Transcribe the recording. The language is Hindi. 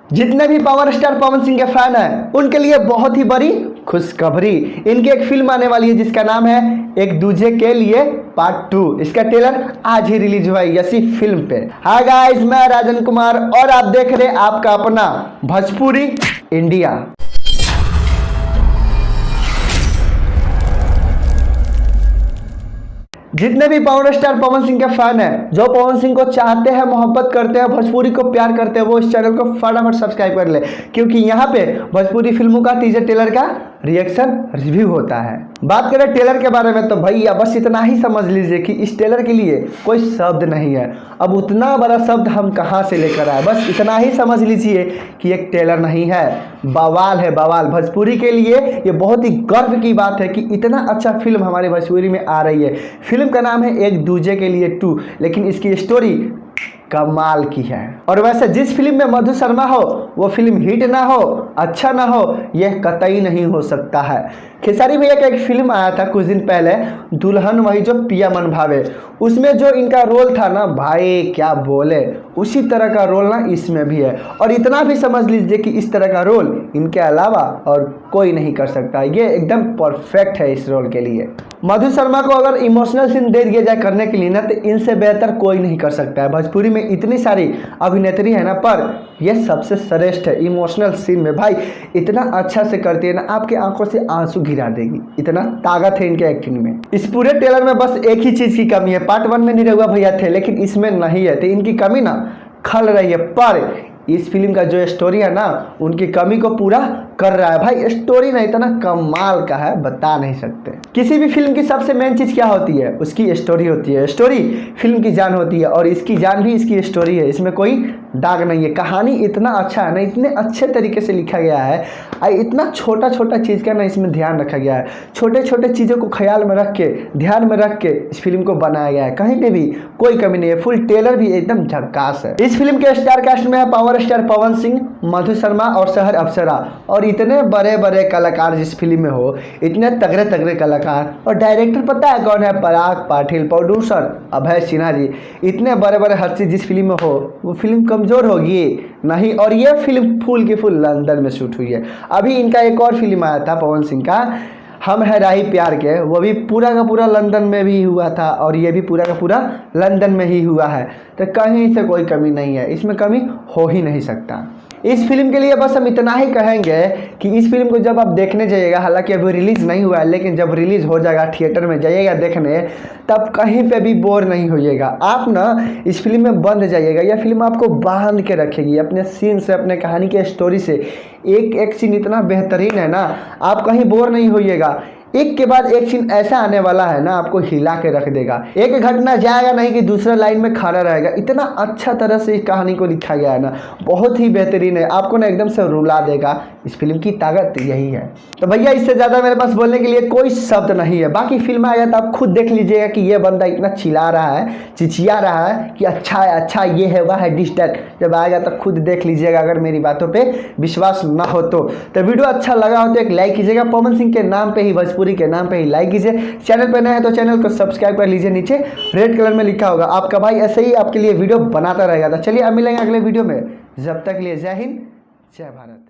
जितने भी पावर स्टार पवन सिंह के फैन हैं उनके लिए बहुत ही बड़ी खुशखबरी। इनकी एक फिल्म आने वाली है जिसका नाम है एक दूजे के लिए पार्ट 2। इसका ट्रेलर आज ही रिलीज हुआ है इसी फिल्म पे। हाय गाइस, मैं राजन कुमार और आप देख रहे हैं आपका अपना भोजपुरी इंडिया। जितने भी पावर स्टार पवन सिंह के फैन हैं, जो पवन सिंह को चाहते हैं, मोहब्बत करते हैं, भोजपुरी को प्यार करते हैं, वो इस चैनल को फटाफट सब्सक्राइब कर ले, क्योंकि यहाँ पे भोजपुरी फिल्मों का टीजर ट्रेलर का रिएक्शन रिव्यू होता है। बात करें ट्रेलर के बारे में तो भैया बस इतना ही समझ लीजिए कि इस ट्रेलर के लिए कोई शब्द नहीं है। अब उतना बड़ा शब्द हम कहाँ से लेकर आए, बस इतना ही समझ लीजिए कि एक ट्रेलर नहीं है, बवाल है बवाल। भोजपुरी के लिए ये बहुत ही गर्व की बात है कि इतना अच्छा फिल्म हमारे भोजपुरी में आ रही है। फिल्म का नाम है एक दूजे के लिए 2, लेकिन इसकी स्टोरी कमाल की है। और वैसे जिस फिल्म में मधु शर्मा हो वो फिल्म हिट ना हो, अच्छा ना हो, यह कतई नहीं हो सकता है। खेसारी भैया का एक फिल्म आया था कुछ दिन पहले, दुल्हन वही जो पिया मन भावे, उसमें जो इनका रोल था ना भाई क्या बोले, उसी तरह का रोल ना इसमें भी है। और इतना भी समझ लीजिए कि इस तरह का रोल इनके अलावा और कोई नहीं कर सकता, ये एकदम परफेक्ट है इस रोल के लिए। मधु शर्मा को अगर इमोशनल सीन दे दिया जाए करने के लिए ना, तो इनसे बेहतर कोई नहीं कर सकता है। भोजपुरी में इतनी सारी अभिनेत्री है ना, पर यह सबसे श्रेष्ठ है इमोशनल सीन में। भाई इतना अच्छा से करती है ना, आपके आंखों से आंसू गिरा देगी, इतना ताकत है इनके एक्टिंग में। इस पूरे ट्रेलर में बस एक ही चीज़ की कमी है, पार्ट 1 में निरहुआ भैया थे लेकिन इसमें नहीं है, तो इनकी कमी ना खल रही है। पर इस फिल्म का जो स्टोरी है ना, उनकी कमी को पूरा कर रहा है। भाई स्टोरी ना इतना कमाल का है, बता नहीं सकते। किसी भी फिल्म की सबसे मेन चीज़ क्या होती है, उसकी स्टोरी होती है। स्टोरी फिल्म की जान होती है और इसकी जान भी इसकी स्टोरी है, इसमें कोई दाग नहीं है। कहानी इतना अच्छा है ना, इतने अच्छे तरीके से लिखा गया है, इतना छोटा छोटा चीज़ का ना इसमें ध्यान रखा गया है। छोटे छोटे चीज़ों को ख्याल में रख के, ध्यान में रख के इस फिल्म को बनाया गया है, कहीं पे भी कोई कमी नहीं है। फुल ट्रेलर भी एकदम झक्कास है। इस फिल्म के स्टार कास्ट में है पावर स्टार पवन सिंह, मधु शर्मा और शहर अप्सरा। और इतने बड़े बड़े कलाकार जिस फिल्म में हो, इतने तगड़े तगड़े कलाकार। और डायरेक्टर पता है कौन है? पराग पाटिल। प्रोड्यूसर अभय सिन्हा जी। इतने बड़े बड़े हस्ती जिस फिल्म में हो, वो फिल्म कमज़ोर होगी नहीं। और ये फिल्म फुल की फुल लंदन में शूट हुई है। अभी इनका एक और फिल्म आया था पवन सिंह का, हम है राही प्यार के, वो भी पूरा का पूरा लंदन में भी हुआ था और ये भी पूरा का पूरा लंदन में ही हुआ है। तो कहीं से कोई कमी नहीं है, इसमें कमी हो ही नहीं सकता। इस फिल्म के लिए बस हम इतना ही कहेंगे कि इस फिल्म को जब आप देखने जाइएगा, हालांकि अभी रिलीज़ नहीं हुआ है, लेकिन जब रिलीज़ हो जाएगा थिएटर में जाइएगा देखने, तब कहीं पे भी बोर नहीं होइएगा। आप ना इस फिल्म में बंद जाइएगा, यह फिल्म आपको बांध के रखेगी अपने सीन से, अपने कहानी के स्टोरी से। एक एक सीन इतना बेहतरीन है ना, आप कहीं बोर नहीं होइएगा। एक के बाद एक सीन ऐसा आने वाला है ना, आपको हिला के रख देगा। एक घटना जाएगा नहीं कि दूसरा लाइन में खड़ा रहेगा। इतना अच्छा तरह से इस कहानी को लिखा गया है ना, बहुत ही बेहतरीन है, आपको ना एकदम से रुला देगा। इस फिल्म की ताकत यही है। तो भैया इससे ज़्यादा मेरे पास बोलने के लिए कोई शब्द नहीं है। बाकी फिल्म आएगा तो आप खुद देख लीजिएगा कि ये बंदा इतना चिल्ला रहा है, चिचिया रहा है कि अच्छा है, अच्छा ये है, वह है, डिश डैट। जब आएगा तो खुद देख लीजिएगा, अगर मेरी बातों पे विश्वास ना हो तो वीडियो अच्छा लगा हो तो एक लाइक कीजिएगा। पवन सिंह के नाम पे ही, भोजपुरी के नाम पे ही लाइक कीजिए। चैनल पर नए हैं तो चैनल को सब्सक्राइब कर लीजिए, नीचे रेड कलर में लिखा होगा। आपका भाई ऐसे ही आपके लिए वीडियो बनाता रहेगा। तो चलिए अब मिलेंगे अगले वीडियो में, जब तक के लिए जय हिंद जय भारत।